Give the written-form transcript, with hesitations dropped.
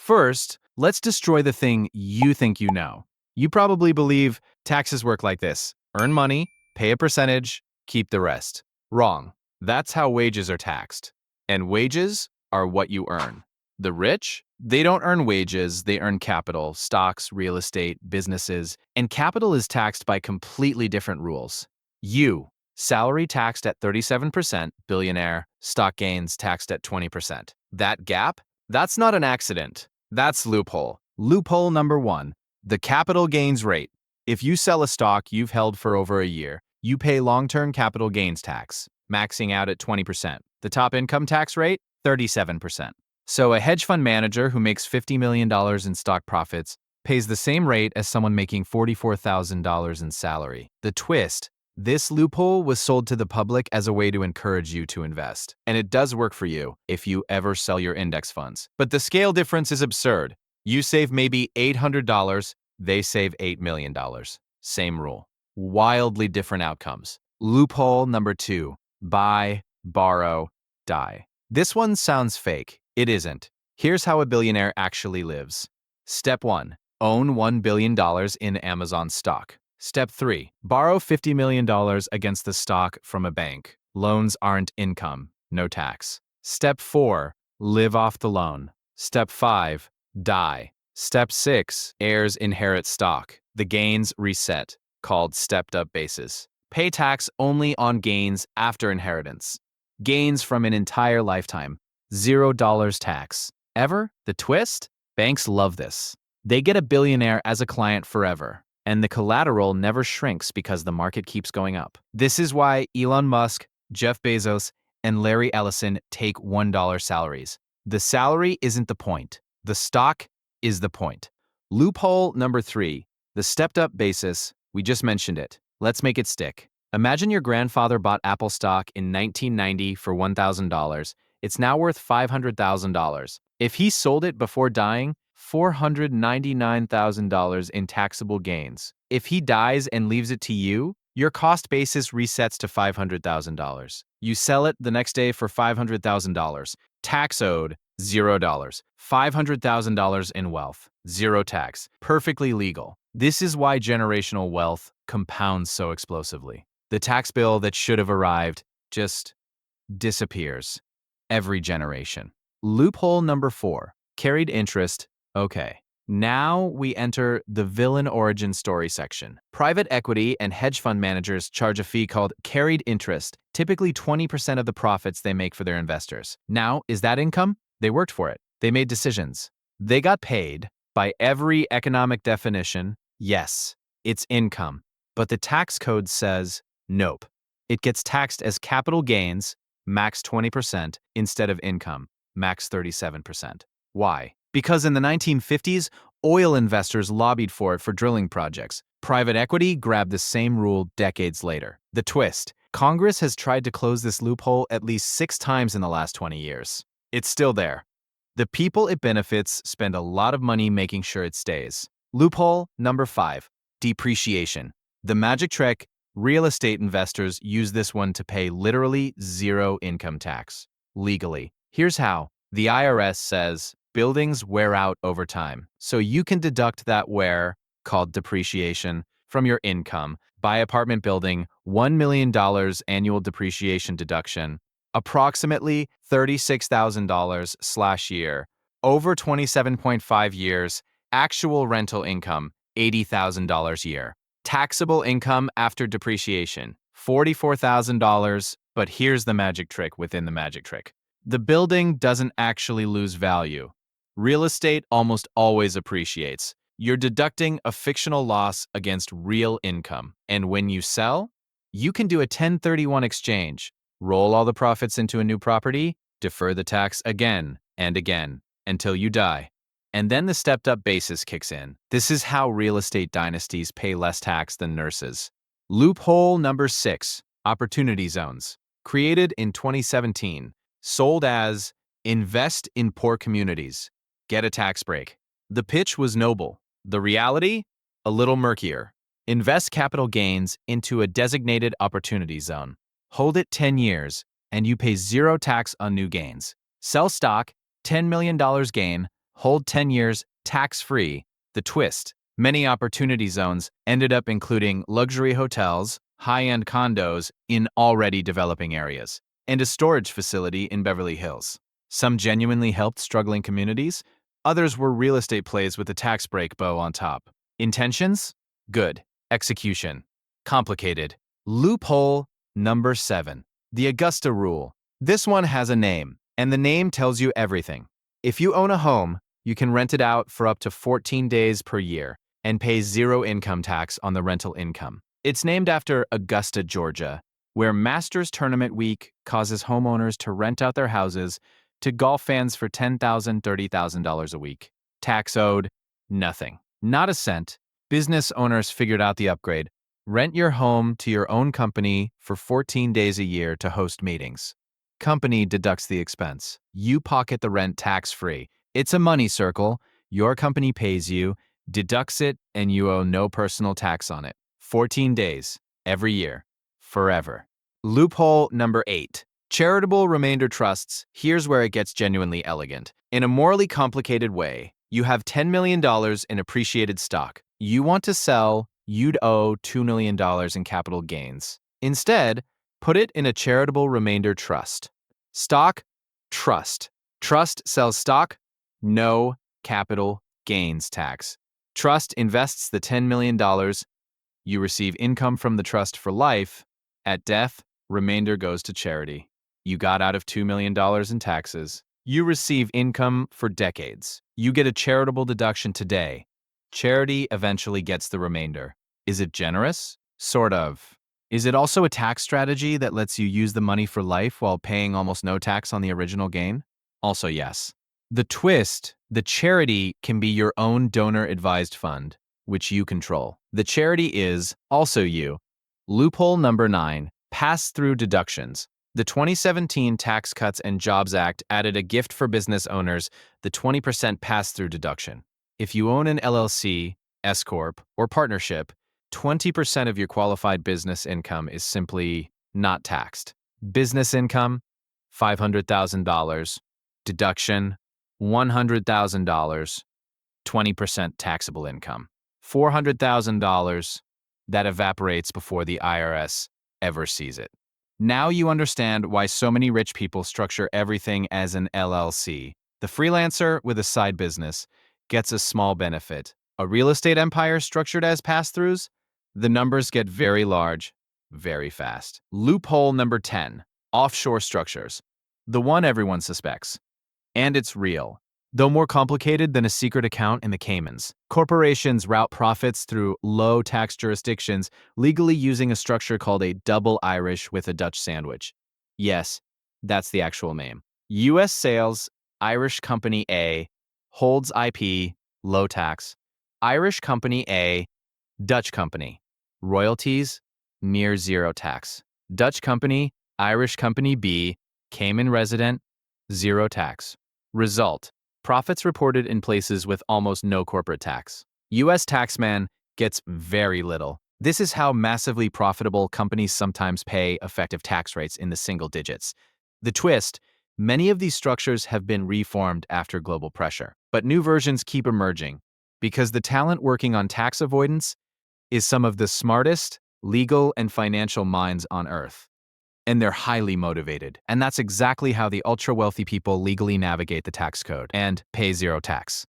First, let's destroy the thing you think you know. You probably believe taxes work like this: earn money, pay a percentage, keep the rest. Wrong. That's how wages are taxed. And wages are what you earn. The rich, they don't earn wages, they earn capital, stocks, real estate, businesses, and capital is taxed by completely different rules. Salary taxed at 37%, billionaire, stock gains taxed at 20%. That gap? That's not an accident. That's loophole. Loophole number one, the capital gains rate. If you sell a stock you've held for over a year, you pay long-term capital gains tax, maxing out at 20%. The top income tax rate? 37%. So a hedge fund manager who makes $50 million in stock profits pays the same rate as someone making $44,000 in salary. The twist: this loophole was sold to the public as a way to encourage you to invest. And it does work for you if you ever sell your index funds. But the scale difference is absurd. You save maybe $800, they save $8 million. Same rule. Wildly different outcomes. Loophole number two, buy, borrow, die. This one sounds fake. It isn't. Here's how a billionaire actually lives. Step 1. Own $1 billion in Amazon stock. Step 3. Borrow $50 million against the stock from a bank. Loans aren't income, no tax. Step 4. Live off the loan. Step 5. Die. Step 6. Heirs inherit stock. The gains reset, called stepped-up basis. Pay tax only on gains after inheritance. Gains from an entire lifetime. $0 tax. Ever? The twist? Banks love this. They get a billionaire as a client forever, and the collateral never shrinks because the market keeps going up. This is why Elon Musk, Jeff Bezos, and Larry Ellison take $1 salaries. The salary isn't the point. The stock is the point. Loophole number 3, the stepped-up basis. We just mentioned it. Let's make it stick. Imagine your grandfather bought Apple stock in 1990 for $1,000. It's now worth $500,000. If he sold it before dying, $499,000 in taxable gains. If he dies and leaves it to you, your cost basis resets to $500,000. You sell it the next day for $500,000. Tax owed, $0. $500,000 in wealth, zero tax. Perfectly legal. This is why generational wealth compounds so explosively. The tax bill that should have arrived just disappears every generation. Loophole number 4, carried interest. Okay, now we enter the villain origin story section. Private equity and hedge fund managers charge a fee called carried interest, typically 20% of the profits they make for their investors. Now, is that income? They worked for it. They made decisions. They got paid. By every economic definition, yes, it's income. But the tax code says nope. It gets taxed as capital gains, max 20%, instead of income, max 37%. Why? Because in the 1950s, oil investors lobbied for it for drilling projects. Private equity grabbed the same rule decades later. The twist: Congress has tried to close this loophole at least 6 times in the last 20 years. It's still there. The people it benefits spend a lot of money making sure it stays. Loophole number 5, depreciation. The magic trick: real estate investors use this one to pay literally zero income tax. Legally. Here's how. The IRS says buildings wear out over time, so you can deduct that wear, called depreciation, from your income. Buy apartment building, $1 million annual depreciation deduction, approximately $36,000/year. Over 27.5 years, actual rental income, $80,000 year. Taxable income after depreciation, $44,000, but here's the magic trick within the magic trick. The building doesn't actually lose value. Real estate almost always appreciates. You're deducting a fictional loss against real income. And when you sell, you can do a 1031 exchange, roll all the profits into a new property, defer the tax again and again until you die. And then the stepped-up basis kicks in. This is how real estate dynasties pay less tax than nurses. Loophole number 6, opportunity zones. Created in 2017, sold as invest in poor communities, get a tax break. The pitch was noble. The reality? A little murkier. Invest capital gains into a designated opportunity zone. Hold it 10 years, and you pay zero tax on new gains. Sell stock, $10 million gain, Hold 10 years tax-free. The twist: many opportunity zones ended up including luxury hotels, high-end condos in already developing areas, and a storage facility in Beverly Hills. Some genuinely helped struggling communities, others were real estate plays with a tax break bow on top. Intentions? Good. Execution? Complicated. Loophole number 7. The Augusta Rule. This one has a name, and the name tells you everything. If you own a home, you can rent it out for up to 14 days per year and pay zero income tax on the rental income. It's named after Augusta, Georgia, where Masters Tournament Week causes homeowners to rent out their houses to golf fans for $10,000, $30,000 a week. Tax owed? Nothing. Not a cent. Business owners figured out the upgrade. Rent your home to your own company for 14 days a year to host meetings. Company deducts the expense. You pocket the rent tax-free. It's a money circle. Your company pays you, deducts it, and you owe no personal tax on it. 14 days, every year, forever. Loophole number 8. Charitable remainder trusts. Here's where it gets genuinely elegant. In a morally complicated way, you have $10 million in appreciated stock. You want to sell, you'd owe $2 million in capital gains. Instead, put it in a charitable remainder trust. Stock, trust. Trust sells stock, no capital gains tax. Trust invests the $10 million. You receive income from the trust for life. At death, remainder goes to charity. You got out of $2 million in taxes. You receive income for decades. You get a charitable deduction today. Charity eventually gets the remainder. Is it generous? Sort of. Is it also a tax strategy that lets you use the money for life while paying almost no tax on the original gain? Also yes. The twist: the charity can be your own donor-advised fund, which you control. The charity is also you. Loophole number 9. Pass-through deductions. The 2017 Tax Cuts and Jobs Act added a gift for business owners, the 20% pass-through deduction. If you own an LLC, S-corp, or partnership, 20% of your qualified business income is simply not taxed. Business income, $500,000. Deduction, $100,000. 20% taxable income. $400,000. That evaporates before the IRS ever sees it. Now you understand why so many rich people structure everything as an LLC. The freelancer with a side business gets a small benefit. A real estate empire structured as pass-throughs? The numbers get very large, very fast. Loophole number 10. Offshore structures. The one everyone suspects. And it's real. Though more complicated than a secret account in the Caymans, corporations route profits through low-tax jurisdictions, legally using a structure called a double Irish with a Dutch sandwich. Yes, that's the actual name. U.S. sales, Irish Company A, holds IP, low tax. Irish Company A, Dutch Company. Royalties, near zero tax. Dutch Company, Irish Company B, Cayman resident, zero tax. Result: profits reported in places with almost no corporate tax. U.S. taxman gets very little. This is how massively profitable companies sometimes pay effective tax rates in the single digits. The twist: many of these structures have been reformed after global pressure, but new versions keep emerging because the talent working on tax avoidance is some of the smartest legal and financial minds on earth. And they're highly motivated. And that's exactly how the ultra-wealthy people legally navigate the tax code and pay zero tax.